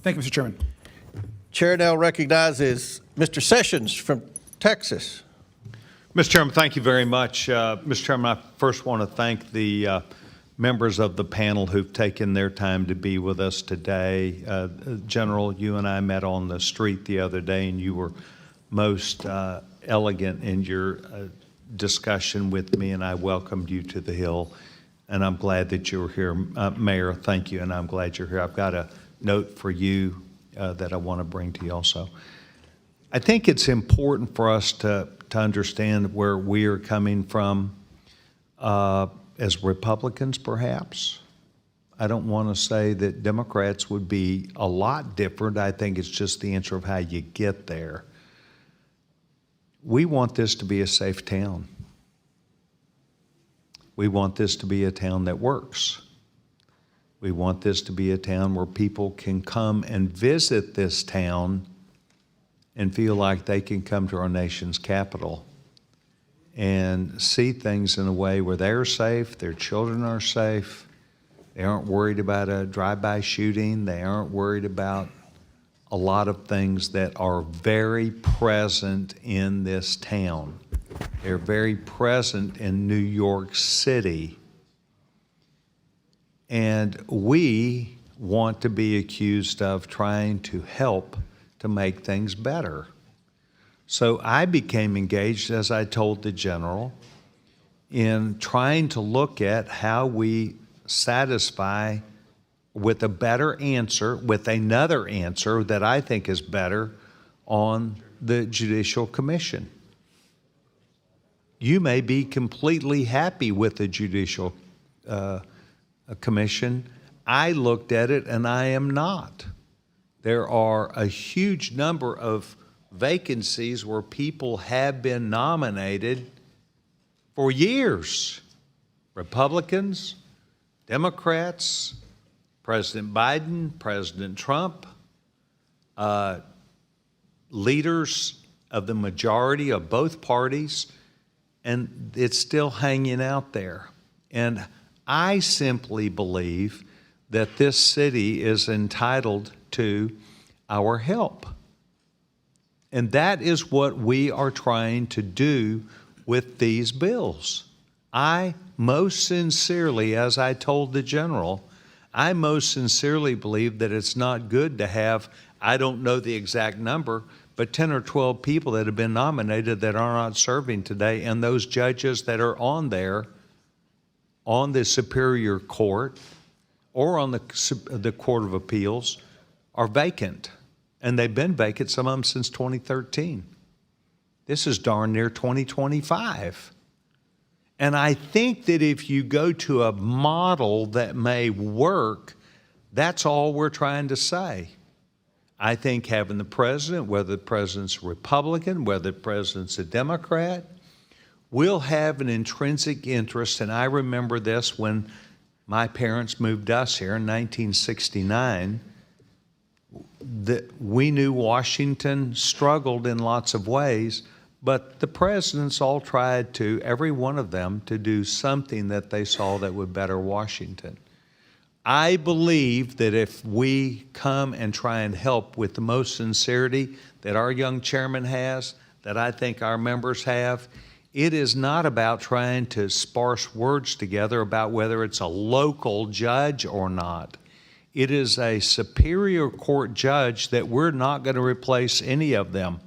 Thank you, Mr. Chairman. Chair now recognizes Mr. Sessions from Texas. Mr. Chairman, thank you very much. Mr. Chairman, I first want to thank the members of the panel who've taken their time to be with us today. General, you and I met on the street the other day, and you were most elegant in your discussion with me, and I welcomed you to the Hill, and I'm glad that you were here. Mayor, thank you, and I'm glad you're here. I've got a note for you that I want to bring to you also. I think it's important for us to understand where we are coming from as Republicans, perhaps. I don't want to say that Democrats would be a lot different. I think it's just the answer of how you get there. We want this to be a safe town. We want this to be a town that works. We want this to be a town where people can come and visit this town and feel like they can come to our nation's capital and see things in a way where they're safe, their children are safe, they aren't worried about a drive-by shooting, they aren't worried about a lot of things that are very present in this town. They're very present in New York City. And we want to be accused of trying to help to make things better. So I became engaged, as I told the general, in trying to look at how we satisfy with a better answer, with another answer that I think is better on the Judicial Commission. You may be completely happy with the Judicial Commission. I looked at it and I am not. There are a huge number of vacancies where people have been nominated for years. Republicans, Democrats, President Biden, President Trump, leaders of the majority of both parties, and it's still hanging out there. And I simply believe that this city is entitled to our help. And that is what we are trying to do with these bills. I most sincerely, as I told the general, I most sincerely believe that it's not good to have, I don't know the exact number, but 10 or 12 people that have been nominated that are not serving today, and those judges that are on there on the Superior Court or on the Court of Appeals are vacant. And they've been vacant, some of them since 2013. This is darn near 2025. And I think that if you go to a model that may work, that's all we're trying to say. I think having the president, whether the president's a Republican, whether the president's a Democrat, will have an intrinsic interest. And I remember this when my parents moved us here in 1969. That we knew Washington struggled in lots of ways, but the presidents all tried to, every one of them, to do something that they saw that would better Washington. I believe that if we come and try and help with the most sincerity that our young chairman has, that I think our members have, it is not about trying to sparse words together about whether it's a local judge or not. It is a Superior Court judge that we're not going to replace any of them.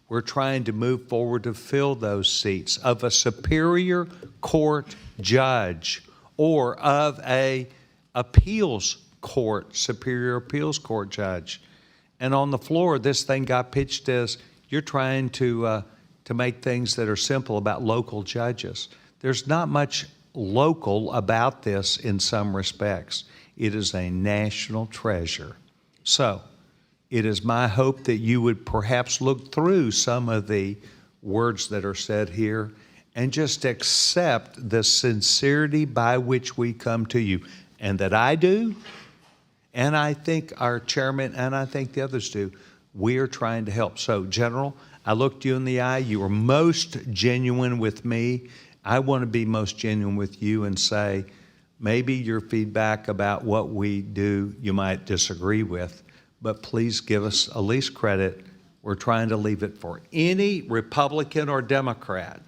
We're trying to move forward to fill those seats of a Superior Court judge or of a appeals court, Superior Appeals Court judge. And on the floor, this thing got pitched as you're trying to make things that are simple about local judges. There's not much local about this in some respects. It is a national treasure. So it is my hope that you would perhaps look through some of the words that are said here and just accept the sincerity by which we come to you, and that I do, and I think our chairman, and I think the others do. We are trying to help. So, General, I looked you in the eye. You were most genuine with me. I want to be most genuine with you and say, maybe your feedback about what we do you might disagree with, but please give us at least credit. We're trying to leave it for any Republican or Democrat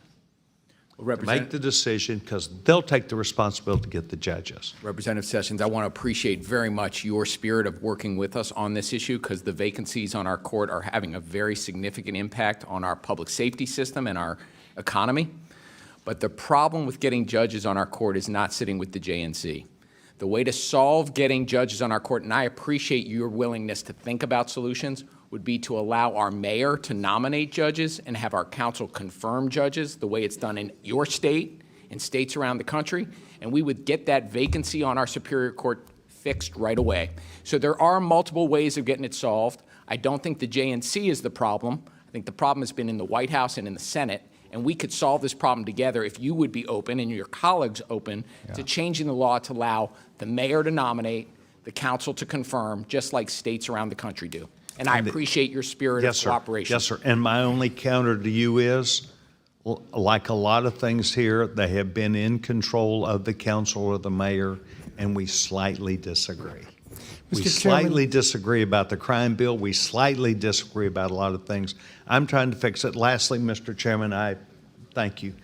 to make the decision, because they'll take the responsibility to get the judges. Representative Sessions, I want to appreciate very much your spirit of working with us on this issue, because the vacancies on our court are having a very significant impact on our public safety system and our economy. But the problem with getting judges on our court is not sitting with the JNC. The way to solve getting judges on our court, and I appreciate your willingness to think about solutions, would be to allow our mayor to nominate judges and have our council confirm judges the way it's done in your state and states around the country, and we would get that vacancy on our Superior Court fixed right away. So there are multiple ways of getting it solved. I don't think the JNC is the problem. I think the problem has been in the White House and in the Senate, and we could solve this problem together if you would be open and your colleagues open to changing the law to allow the mayor to nominate, the council to confirm, just like states around the country do. And I appreciate your spirit of cooperation. Yes, sir. And my only counter to you is, like a lot of things here, they have been in control of the council or the mayor, and we slightly disagree. We slightly disagree about the crime bill. We slightly disagree about a lot of things. I'm trying to fix it. Lastly, Mr. Chairman, I thank you.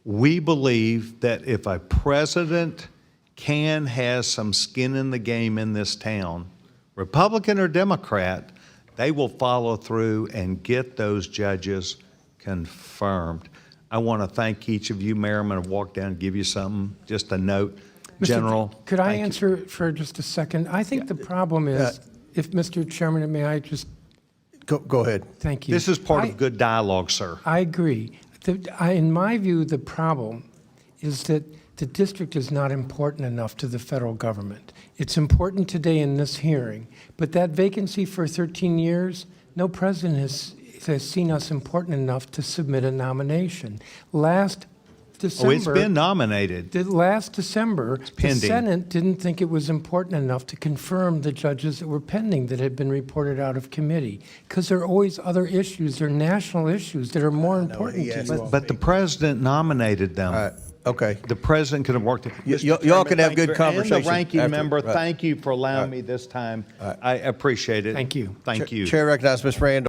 We believe that if a president has some skin in the game in this town, Republican or Democrat, they will follow through and get those judges confirmed. I want to thank each of you, Mayor. I'm going to walk down and give you something, just a note. General. Could I answer for just a second? I think the problem is, if Mr. Chairman, may I just? Go ahead. Thank you. This is part of good dialogue, sir. I agree. In my view, the problem is that the district is not important enough to the federal government. It's important today in this hearing, but that vacancy for 13 years, no president has seen us important enough to submit a nomination. Last December, it's been nominated. Last December, the pending. Senate didn't think it was important enough to confirm the judges that were pending that had been reported out of committee, because there are always other issues, there are national issues that are more important to you. But the president nominated them. All right. Okay. The president could have worked it. Y'all can have good conversation. And the ranking after. member, Right. thank you for allowing me this time. I appreciate it. Thank you. Thank you. Chair recognizes Ms. Randall.